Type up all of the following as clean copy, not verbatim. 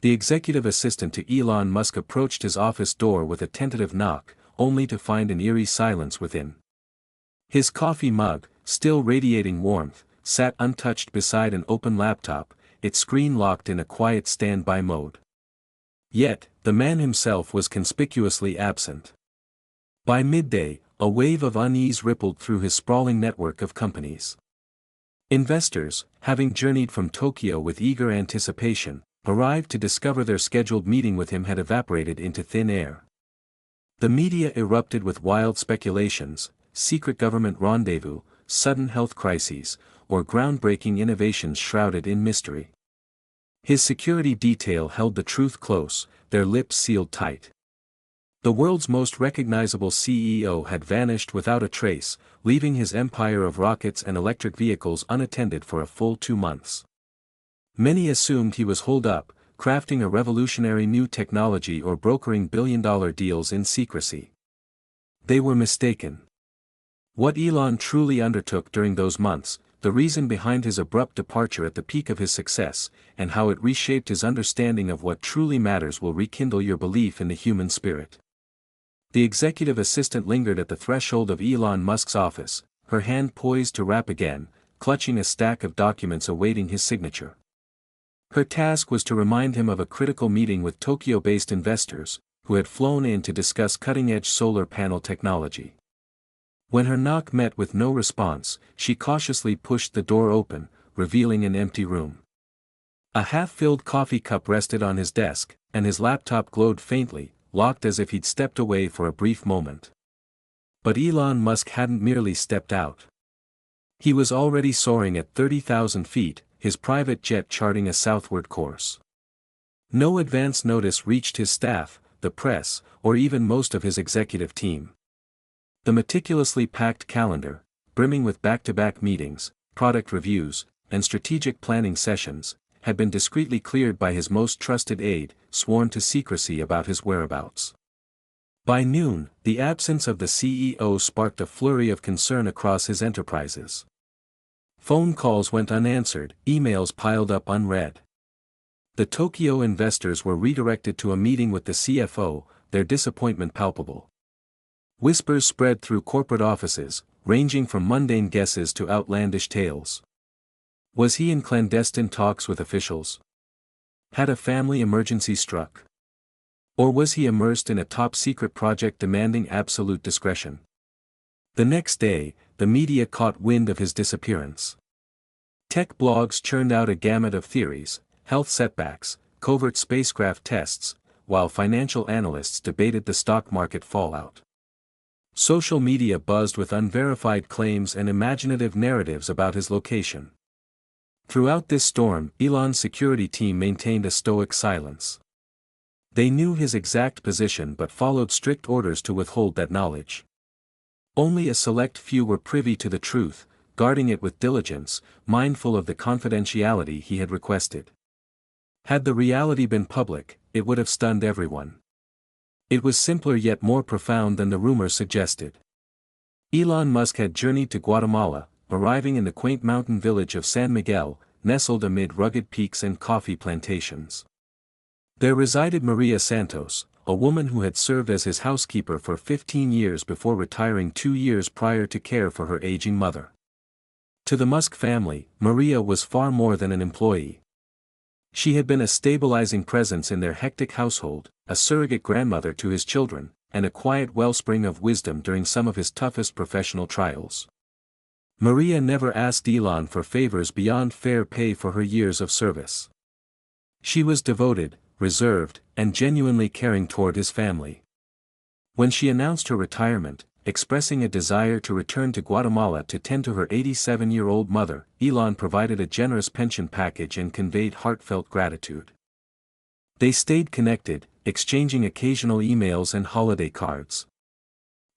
The executive assistant to Elon Musk approached his office door with a tentative knock, only to find an eerie silence within. His coffee mug, still radiating warmth, sat untouched beside an open laptop, its screen locked in a quiet standby mode. Yet, the man himself was conspicuously absent. By midday, a wave of unease rippled through his sprawling network of companies. Investors, having journeyed from Tokyo with eager anticipation, arrived to discover their scheduled meeting with him had evaporated into thin air. The media erupted with wild speculations, secret government rendezvous, sudden health crises, or groundbreaking innovations shrouded in mystery. His security detail held the truth close, their lips sealed tight. The world's most recognizable CEO had vanished without a trace, leaving his empire of rockets and electric vehicles unattended for a full 2 months. Many assumed he was holed up, crafting a revolutionary new technology or brokering billion-dollar deals in secrecy. They were mistaken. What Elon truly undertook during those months, the reason behind his abrupt departure at the peak of his success, and how it reshaped his understanding of what truly matters will rekindle your belief in the human spirit. The executive assistant lingered at the threshold of Elon Musk's office, her hand poised to rap again, clutching a stack of documents awaiting his signature. Her task was to remind him of a critical meeting with Tokyo-based investors, who had flown in to discuss cutting-edge solar panel technology. When her knock met with no response, she cautiously pushed the door open, revealing an empty room. A half-filled coffee cup rested on his desk, and his laptop glowed faintly, locked as if he'd stepped away for a brief moment. But Elon Musk hadn't merely stepped out. He was already soaring at 30,000 feet, his private jet charting a southward course. No advance notice reached his staff, the press, or even most of his executive team. The meticulously packed calendar, brimming with back-to-back meetings, product reviews, and strategic planning sessions, had been discreetly cleared by his most trusted aide, sworn to secrecy about his whereabouts. By noon, the absence of the CEO sparked a flurry of concern across his enterprises. Phone calls went unanswered, emails piled up unread. The Tokyo investors were redirected to a meeting with the CFO, their disappointment palpable. Whispers spread through corporate offices, ranging from mundane guesses to outlandish tales. Was he in clandestine talks with officials? Had a family emergency struck? Or was he immersed in a top-secret project demanding absolute discretion? The next day, the media caught wind of his disappearance. Tech blogs churned out a gamut of theories, health setbacks, covert spacecraft tests, while financial analysts debated the stock market fallout. Social media buzzed with unverified claims and imaginative narratives about his location. Throughout this storm, Elon's security team maintained a stoic silence. They knew his exact position but followed strict orders to withhold that knowledge. Only a select few were privy to the truth, guarding it with diligence, mindful of the confidentiality he had requested. Had the reality been public, it would have stunned everyone. It was simpler yet more profound than the rumors suggested. Elon Musk had journeyed to Guatemala, arriving in the quaint mountain village of San Miguel, nestled amid rugged peaks and coffee plantations. There resided Maria Santos, a woman who had served as his housekeeper for 15 years before retiring 2 years prior to care for her aging mother. To the Musk family, Maria was far more than an employee. She had been a stabilizing presence in their hectic household, a surrogate grandmother to his children, and a quiet wellspring of wisdom during some of his toughest professional trials. Maria never asked Elon for favors beyond fair pay for her years of service. She was devoted, reserved, and genuinely caring toward his family. When she announced her retirement, expressing a desire to return to Guatemala to tend to her 87-year-old mother, Elon provided a generous pension package and conveyed heartfelt gratitude. They stayed connected, exchanging occasional emails and holiday cards.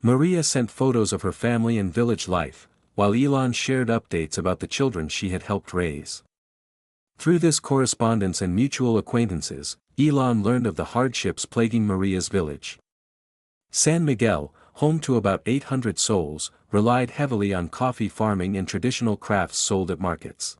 Maria sent photos of her family and village life, while Elon shared updates about the children she had helped raise. Through this correspondence and mutual acquaintances, Elon learned of the hardships plaguing Maria's village. San Miguel, home to about 800 souls, relied heavily on coffee farming and traditional crafts sold at markets.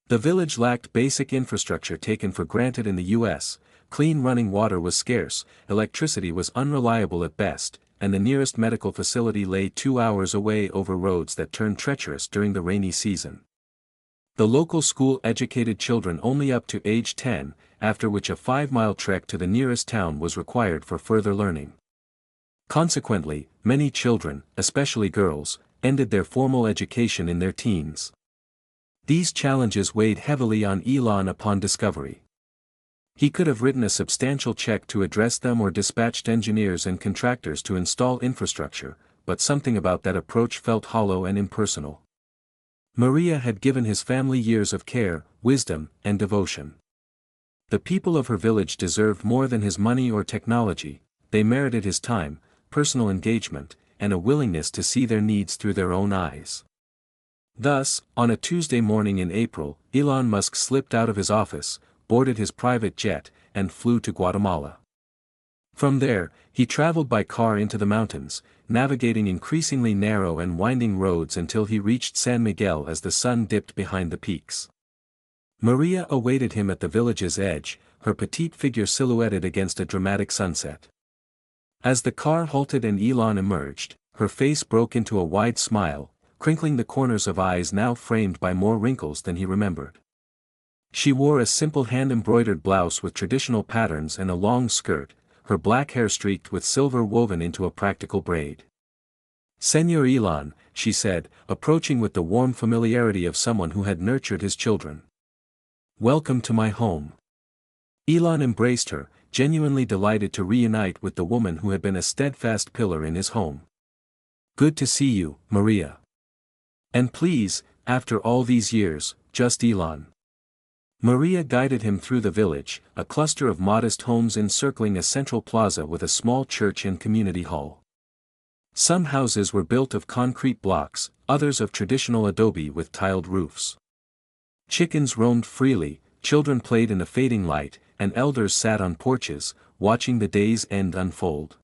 The village lacked basic infrastructure taken for granted in the US, clean running water was scarce, electricity was unreliable at best, and the nearest medical facility lay 2 hours away over roads that turned treacherous during the rainy season. The local school educated children only up to age 10, after which a 5-mile trek to the nearest town was required for further learning. Consequently, many children, especially girls, ended their formal education in their teens. These challenges weighed heavily on Elon upon discovery. He could have written a substantial check to address them or dispatched engineers and contractors to install infrastructure, but something about that approach felt hollow and impersonal. Maria had given his family years of care, wisdom, and devotion. The people of her village deserved more than his money or technology, they merited his time, personal engagement, and a willingness to see their needs through their own eyes. Thus, on a Tuesday morning in April, Elon Musk slipped out of his office, boarded his private jet, and flew to Guatemala. From there, he traveled by car into the mountains, navigating increasingly narrow and winding roads until he reached San Miguel as the sun dipped behind the peaks. Maria awaited him at the village's edge, her petite figure silhouetted against a dramatic sunset. As the car halted and Elon emerged, her face broke into a wide smile, crinkling the corners of eyes now framed by more wrinkles than he remembered. She wore a simple hand-embroidered blouse with traditional patterns and a long skirt, her black hair streaked with silver woven into a practical braid. "Senor Elon," she said, approaching with the warm familiarity of someone who had nurtured his children. "Welcome to my home." Elon embraced her, genuinely delighted to reunite with the woman who had been a steadfast pillar in his home. "Good to see you, Maria. And please, after all these years, just Elon." Maria guided him through the village, a cluster of modest homes encircling a central plaza with a small church and community hall. Some houses were built of concrete blocks, others of traditional adobe with tiled roofs. Chickens roamed freely, children played in the fading light, and elders sat on porches, watching the day's end unfold.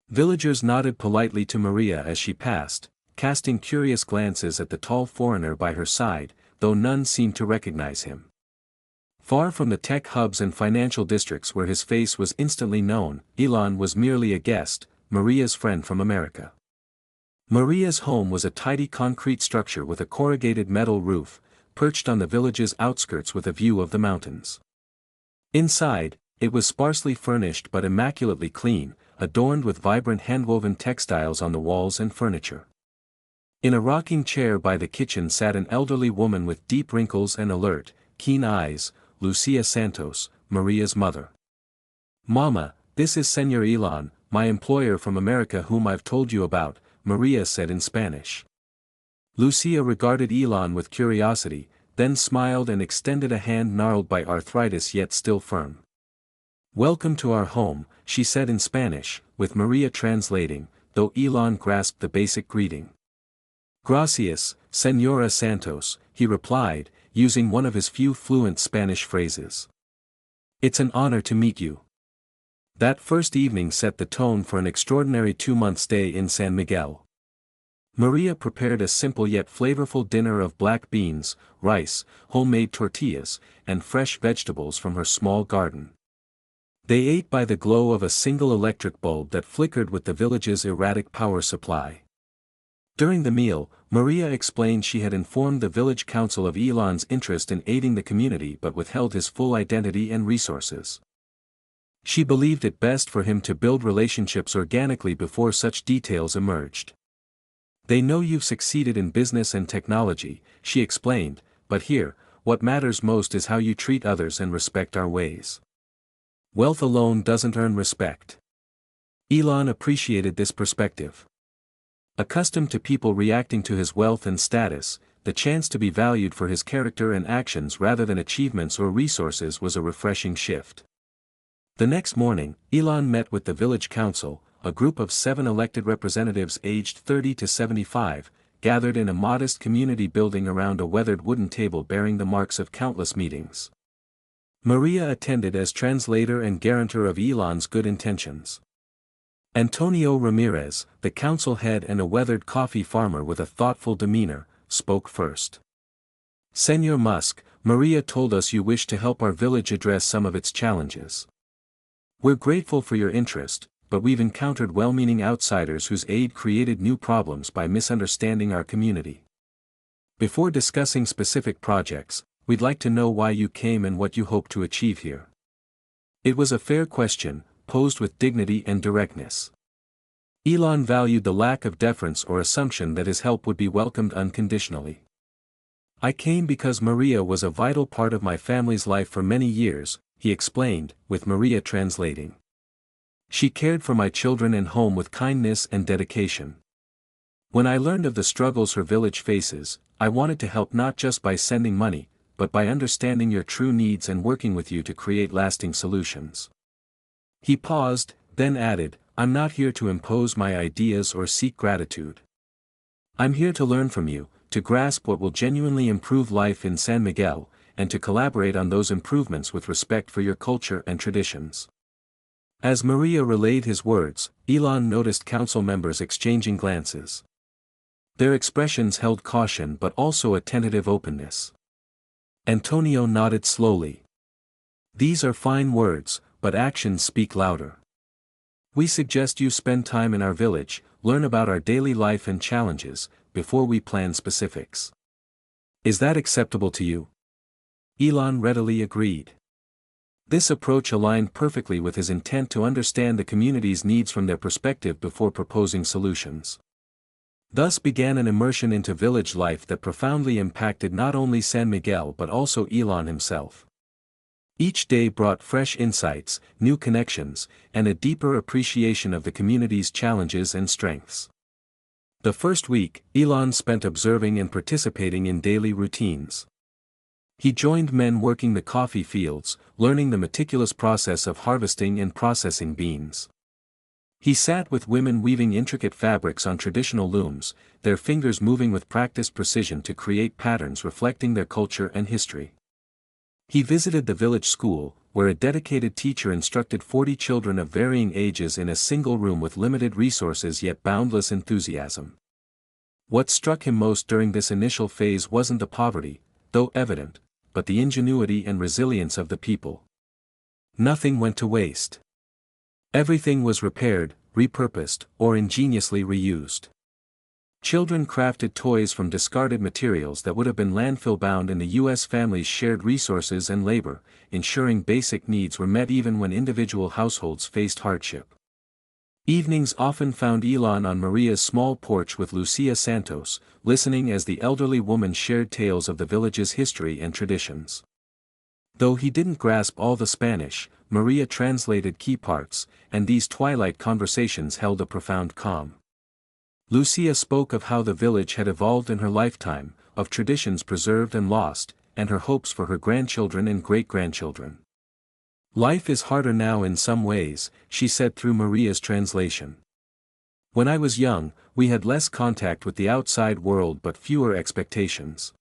Villagers nodded politely to Maria as she passed, casting curious glances at the tall foreigner by her side, though none seemed to recognize him. Far from the tech hubs and financial districts where his face was instantly known, Elon was merely a guest, Maria's friend from America. Maria's home was a tidy concrete structure with a corrugated metal roof, perched on the village's outskirts with a view of the mountains. Inside, it was sparsely furnished but immaculately clean, adorned with vibrant handwoven textiles on the walls and furniture. In a rocking chair by the kitchen sat an elderly woman with deep wrinkles and alert, keen eyes, Lucia Santos, Maria's mother. "Mama, this is Senor Elon, my employer from America whom I've told you about," Maria said in Spanish. Lucia regarded Elon with curiosity, then smiled and extended a hand gnarled by arthritis yet still firm. "Welcome to our home," she said in Spanish, with Maria translating, though Elon grasped the basic greeting. "Gracias, Señora Santos," he replied, using one of his few fluent Spanish phrases. "It's an honor to meet you." That first evening set the tone for an extraordinary 2-month stay in San Miguel. Maria prepared a simple yet flavorful dinner of black beans, rice, homemade tortillas, and fresh vegetables from her small garden. They ate by the glow of a single electric bulb that flickered with the village's erratic power supply. During the meal, Maria explained she had informed the village council of Elon's interest in aiding the community but withheld his full identity and resources. She believed it best for him to build relationships organically before such details emerged. "They know you've succeeded in business and technology," she explained, "but here, what matters most is how you treat others and respect our ways. Wealth alone doesn't earn respect." Elon appreciated this perspective. Accustomed to people reacting to his wealth and status, the chance to be valued for his character and actions rather than achievements or resources was a refreshing shift. The next morning, Elon met with the village council, a group of 7 elected representatives aged 30 to 75, gathered in a modest community building around a weathered wooden table bearing the marks of countless meetings. Maria attended as translator and guarantor of Elon's good intentions. Antonio Ramirez, the council head and a weathered coffee farmer with a thoughtful demeanor, spoke first. "Senor Musk, Maria told us you wish to help our village address some of its challenges. We're grateful for your interest, but we've encountered well-meaning outsiders whose aid created new problems by misunderstanding our community. Before discussing specific projects, we'd like to know why you came and what you hope to achieve here. It was a fair question, posed with dignity and directness. Elon valued the lack of deference or assumption that his help would be welcomed unconditionally. I came because Maria was a vital part of my family's life for many years, he explained, with Maria translating. She cared for my children and home with kindness and dedication. When I learned of the struggles her village faces, I wanted to help not just by sending money, but by understanding your true needs and working with you to create lasting solutions. He paused, then added, I'm not here to impose my ideas or seek gratitude. I'm here to learn from you, to grasp what will genuinely improve life in San Miguel, and to collaborate on those improvements with respect for your culture and traditions. As Maria relayed his words, Elon noticed council members exchanging glances. Their expressions held caution but also a tentative openness. Antonio nodded slowly. These are fine words, but actions speak louder. We suggest you spend time in our village, learn about our daily life and challenges, before we plan specifics. Is that acceptable to you? Elon readily agreed. This approach aligned perfectly with his intent to understand the community's needs from their perspective before proposing solutions. Thus began an immersion into village life that profoundly impacted not only San Miguel but also Elon himself. Each day brought fresh insights, new connections, and a deeper appreciation of the community's challenges and strengths. The first week, Elon spent observing and participating in daily routines. He joined men working the coffee fields, learning the meticulous process of harvesting and processing beans. He sat with women weaving intricate fabrics on traditional looms, their fingers moving with practiced precision to create patterns reflecting their culture and history. He visited the village school, where a dedicated teacher instructed 40 children of varying ages in a single room with limited resources yet boundless enthusiasm. What struck him most during this initial phase wasn't the poverty, though evident, but the ingenuity and resilience of the people. Nothing went to waste. Everything was repaired, repurposed, or ingeniously reused. Children crafted toys from discarded materials that would have been landfill-bound in the U.S. Families shared resources and labor, ensuring basic needs were met even when individual households faced hardship. Evenings often found Elon on Maria's small porch with Lucia Santos, listening as the elderly woman shared tales of the village's history and traditions. Though he didn't grasp all the Spanish, Maria translated key parts, and these twilight conversations held a profound calm. Lucia spoke of how the village had evolved in her lifetime, of traditions preserved and lost, and her hopes for her grandchildren and great-grandchildren. Life is harder now in some ways, she said through Maria's translation. When I was young, we had less contact with the outside world but fewer expectations.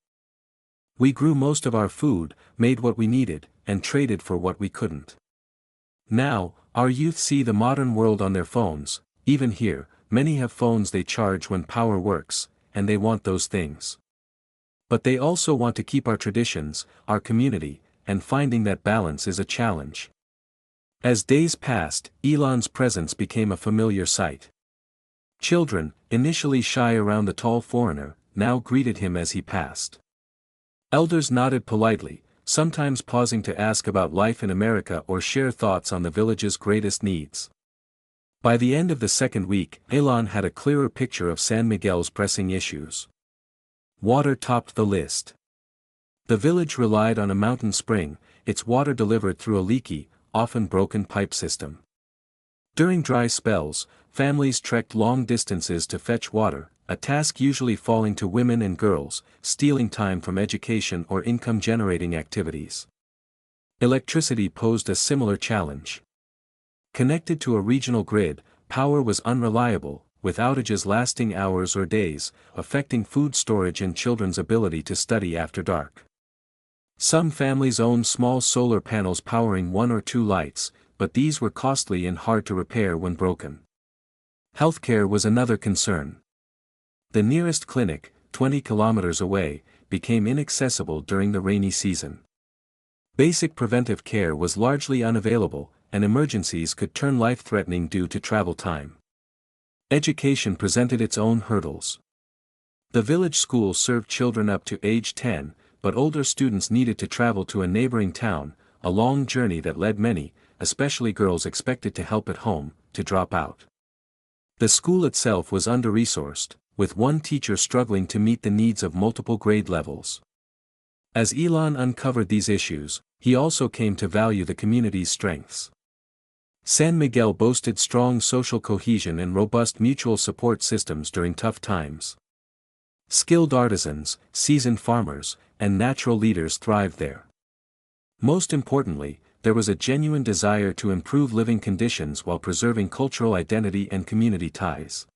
We grew most of our food, made what we needed, and traded for what we couldn't. Now, our youth see the modern world on their phones. Even here, many have phones they charge when power works, and they want those things. But they also want to keep our traditions, our community, and finding that balance is a challenge. As days passed, Elon's presence became a familiar sight. Children, initially shy around the tall foreigner, now greeted him as he passed. Elders nodded politely, sometimes pausing to ask about life in America or share thoughts on the village's greatest needs. By the end of the second week, Elon had a clearer picture of San Miguel's pressing issues. Water topped the list. The village relied on a mountain spring, its water delivered through a leaky, often broken pipe system. During dry spells, families trekked long distances to fetch water, a task usually falling to women and girls, stealing time from education or income-generating activities. Electricity posed a similar challenge. Connected to a regional grid, power was unreliable, with outages lasting hours or days, affecting food storage and children's ability to study after dark. Some families owned small solar panels powering one or two lights, but these were costly and hard to repair when broken. Healthcare was another concern. The nearest clinic, 20 kilometers away, became inaccessible during the rainy season. Basic preventive care was largely unavailable, and emergencies could turn life-threatening due to travel time. Education presented its own hurdles. The village school served children up to age 10, but older students needed to travel to a neighboring town, a long journey that led many, especially girls expected to help at home, to drop out. The school itself was under-resourced, with one teacher struggling to meet the needs of multiple grade levels. As Elon uncovered these issues, he also came to value the community's strengths. San Miguel boasted strong social cohesion and robust mutual support systems during tough times. Skilled artisans, seasoned farmers, and natural leaders thrived there. Most importantly, there was a genuine desire to improve living conditions while preserving cultural identity and community ties.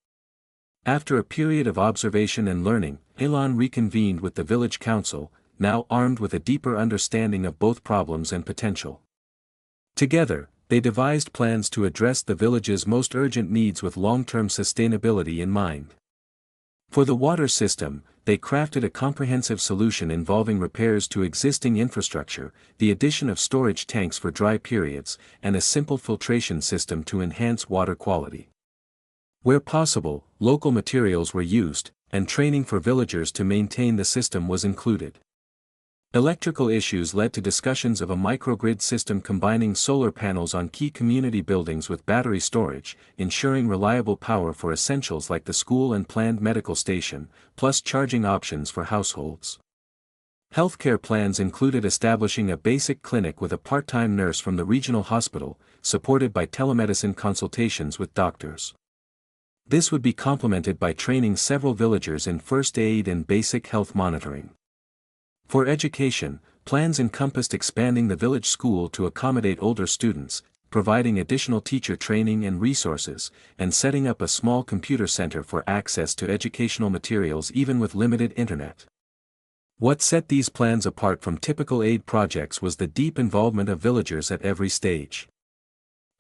After a period of observation and learning, Elon reconvened with the village council, now armed with a deeper understanding of both problems and potential. Together, they devised plans to address the village's most urgent needs with long-term sustainability in mind. For the water system, they crafted a comprehensive solution involving repairs to existing infrastructure, the addition of storage tanks for dry periods, and a simple filtration system to enhance water quality. Where possible, local materials were used, and training for villagers to maintain the system was included. Electrical issues led to discussions of a microgrid system combining solar panels on key community buildings with battery storage, ensuring reliable power for essentials like the school and planned medical station, plus charging options for households. Healthcare plans included establishing a basic clinic with a part-time nurse from the regional hospital, supported by telemedicine consultations with doctors. This would be complemented by training several villagers in first aid and basic health monitoring. For education, plans encompassed expanding the village school to accommodate older students, providing additional teacher training and resources, and setting up a small computer center for access to educational materials even with limited internet. What set these plans apart from typical aid projects was the deep involvement of villagers at every stage.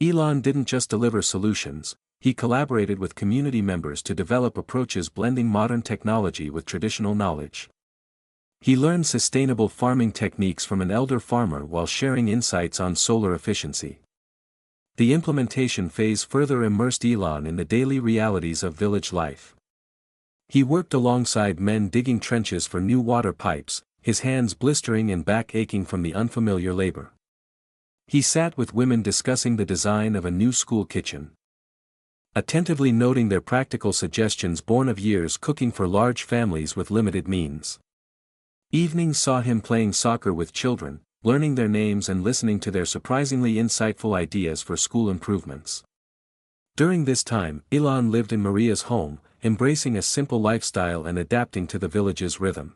Elon didn't just deliver solutions, he collaborated with community members to develop approaches blending modern technology with traditional knowledge. He learned sustainable farming techniques from an elder farmer while sharing insights on solar efficiency. The implementation phase further immersed Elon in the daily realities of village life. He worked alongside men digging trenches for new water pipes, his hands blistering and back aching from the unfamiliar labor. He sat with women discussing the design of a new school kitchen, attentively noting their practical suggestions born of years cooking for large families with limited means. Evenings saw him playing soccer with children, learning their names and listening to their surprisingly insightful ideas for school improvements. During this time, Elon lived in Maria's home, embracing a simple lifestyle and adapting to the village's rhythm.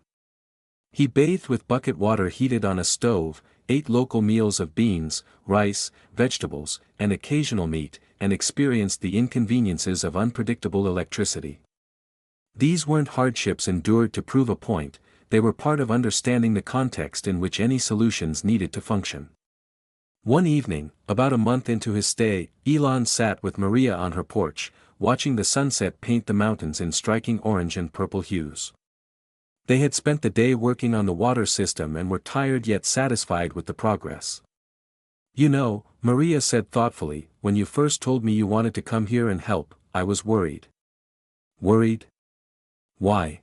He bathed with bucket water heated on a stove, ate local meals of beans, rice, vegetables, and occasional meat, and experienced the inconveniences of unpredictable electricity. These weren't hardships endured to prove a point, they were part of understanding the context in which any solutions needed to function. One evening, about a month into his stay, Elon sat with Maria on her porch, watching the sunset paint the mountains in striking orange and purple hues. They had spent the day working on the water system and were tired yet satisfied with the progress. "You know," Maria said thoughtfully, "when you first told me you wanted to come here and help, I was worried." "Worried? Why?"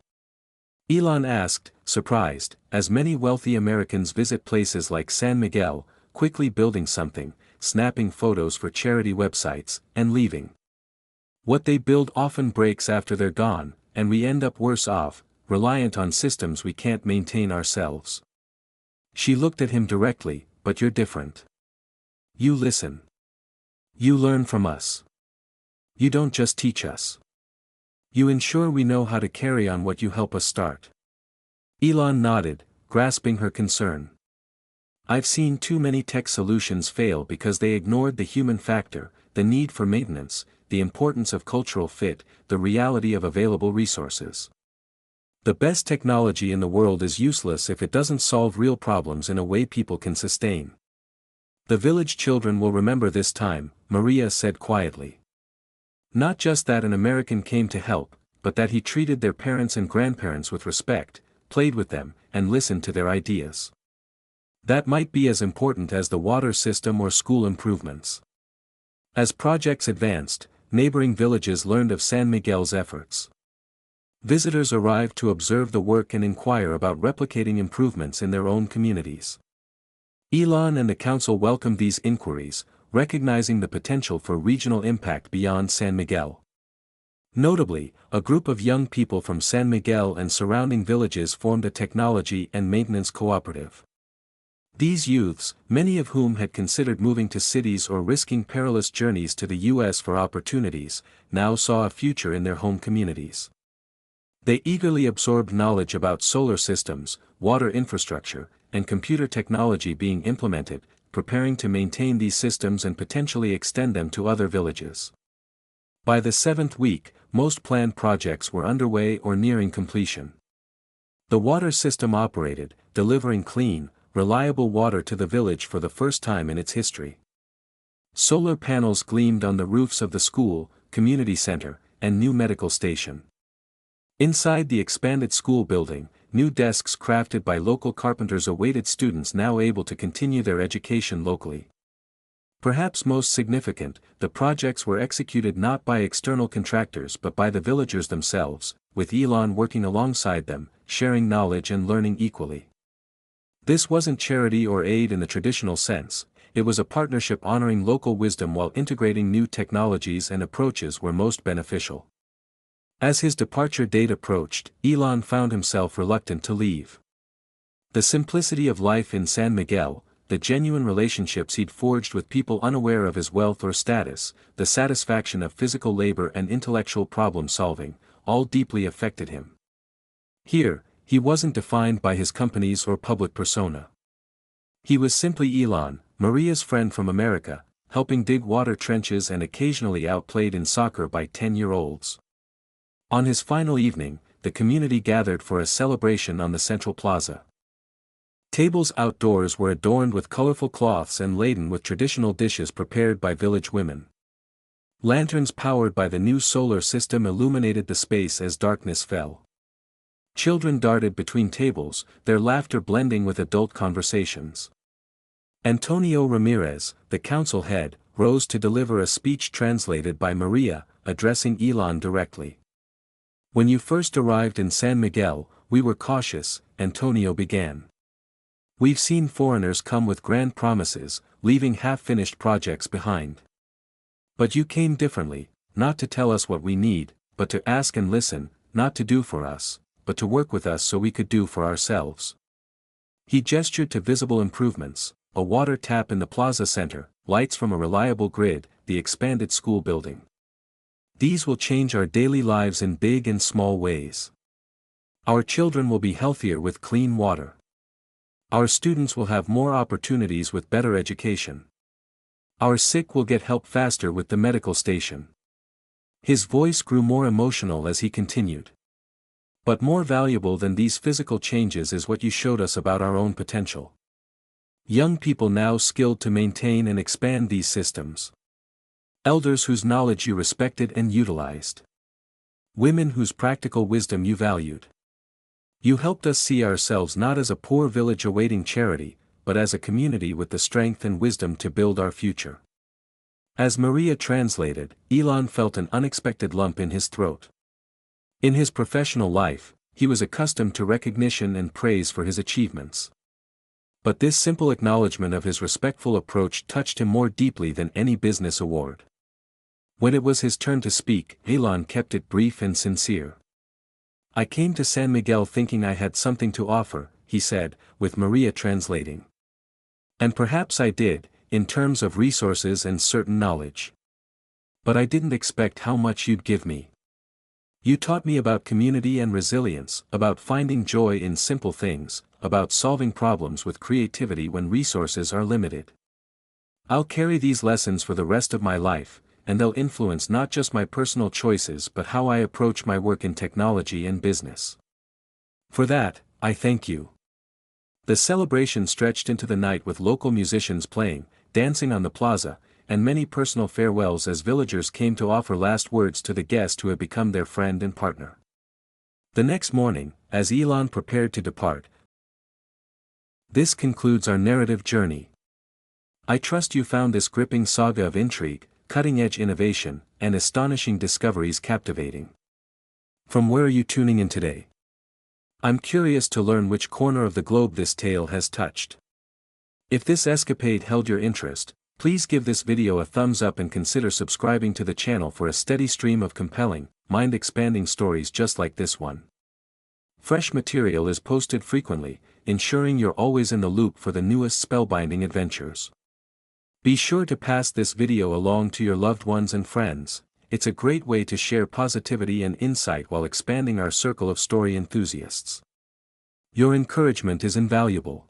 Elon asked, surprised, as many wealthy Americans visit places like San Miguel, quickly building something, snapping photos for charity websites, and leaving. What they build often breaks after they're gone, and we end up worse off, reliant on systems we can't maintain ourselves. She looked at him directly, "But you're different. You listen. You learn from us. You don't just teach us. You ensure we know how to carry on what you help us start." Elon nodded, grasping her concern. "I've seen too many tech solutions fail because they ignored the human factor, the need for maintenance, the importance of cultural fit, the reality of available resources. The best technology in the world is useless if it doesn't solve real problems in a way people can sustain." "The village children will remember this time," Maria said quietly. "Not just that an American came to help, but that he treated their parents and grandparents with respect, played with them, and listened to their ideas. That might be as important as the water system or school improvements. As projects advanced, neighboring villages learned of San Miguel's efforts. Visitors arrived to observe the work and inquire about replicating improvements in their own communities. Elon and the council welcomed these inquiries, recognizing the potential for regional impact beyond San Miguel. Notably, a group of young people from San Miguel and surrounding villages formed a technology and maintenance cooperative. These youths, many of whom had considered moving to cities or risking perilous journeys to the US for opportunities, now saw a future in their home communities. They eagerly absorbed knowledge about solar systems, water infrastructure, and computer technology being implemented, preparing to maintain these systems and potentially extend them to other villages. By the 7th week, most planned projects were underway or nearing completion. The water system operated, delivering clean, reliable water to the village for the first time in its history. Solar panels gleamed on the roofs of the school, community center, and new medical station. Inside the expanded school building, new desks crafted by local carpenters awaited students now able to continue their education locally. Perhaps most significant, the projects were executed not by external contractors but by the villagers themselves, with Elon working alongside them, sharing knowledge and learning equally. This wasn't charity or aid in the traditional sense, it was a partnership honoring local wisdom while integrating new technologies and approaches where most beneficial. As his departure date approached, Elon found himself reluctant to leave. The simplicity of life in San Miguel, the genuine relationships he'd forged with people unaware of his wealth or status, the satisfaction of physical labor and intellectual problem-solving, all deeply affected him. Here, he wasn't defined by his companies or public persona. He was simply Elon, Maria's friend from America, helping dig water trenches and occasionally outplayed in soccer by 10-year-olds. On his final evening, the community gathered for a celebration on the central plaza. Tables outdoors were adorned with colorful cloths and laden with traditional dishes prepared by village women. Lanterns powered by the new solar system illuminated the space as darkness fell. Children darted between tables, their laughter blending with adult conversations. Antonio Ramirez, the council head, rose to deliver a speech translated by Maria, addressing Elon directly. "When you first arrived in San Miguel, we were cautious," Antonio began. "We've seen foreigners come with grand promises, leaving half-finished projects behind. But you came differently, not to tell us what we need, but to ask and listen, not to do for us, but to work with us so we could do for ourselves." He gestured to visible improvements, a water tap in the plaza center, lights from a reliable grid, the expanded school building. "These will change our daily lives in big and small ways. Our children will be healthier with clean water. Our students will have more opportunities with better education. Our sick will get help faster with the medical station." His voice grew more emotional as he continued. "But more valuable than these physical changes is what you showed us about our own potential. Young people now skilled to maintain and expand these systems. Elders whose knowledge you respected and utilized. Women whose practical wisdom you valued. You helped us see ourselves not as a poor village awaiting charity, but as a community with the strength and wisdom to build our future." As Maria translated, Elon felt an unexpected lump in his throat. In his professional life, he was accustomed to recognition and praise for his achievements. But this simple acknowledgement of his respectful approach touched him more deeply than any business award. When it was his turn to speak, Elon kept it brief and sincere. "I came to San Miguel thinking I had something to offer," he said, with Maria translating. "And perhaps I did, in terms of resources and certain knowledge. But I didn't expect how much you'd give me. You taught me about community and resilience, about finding joy in simple things, about solving problems with creativity when resources are limited. I'll carry these lessons for the rest of my life, and they'll influence not just my personal choices but how I approach my work in technology and business. For that, I thank you." The celebration stretched into the night with local musicians playing, dancing on the plaza, and many personal farewells as villagers came to offer last words to the guest who had become their friend and partner. The next morning, as Elon prepared to depart, this concludes our narrative journey. I trust you found this gripping saga of intrigue, cutting-edge innovation, and astonishing discoveries captivating. From where are you tuning in today? I'm curious to learn which corner of the globe this tale has touched. If this escapade held your interest, please give this video a thumbs up and consider subscribing to the channel for a steady stream of compelling, mind-expanding stories just like this one. Fresh material is posted frequently, ensuring you're always in the loop for the newest spellbinding adventures. Be sure to pass this video along to your loved ones and friends. It's a great way to share positivity and insight while expanding our circle of story enthusiasts. Your encouragement is invaluable.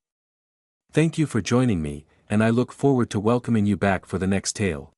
Thank you for joining me, and I look forward to welcoming you back for the next tale.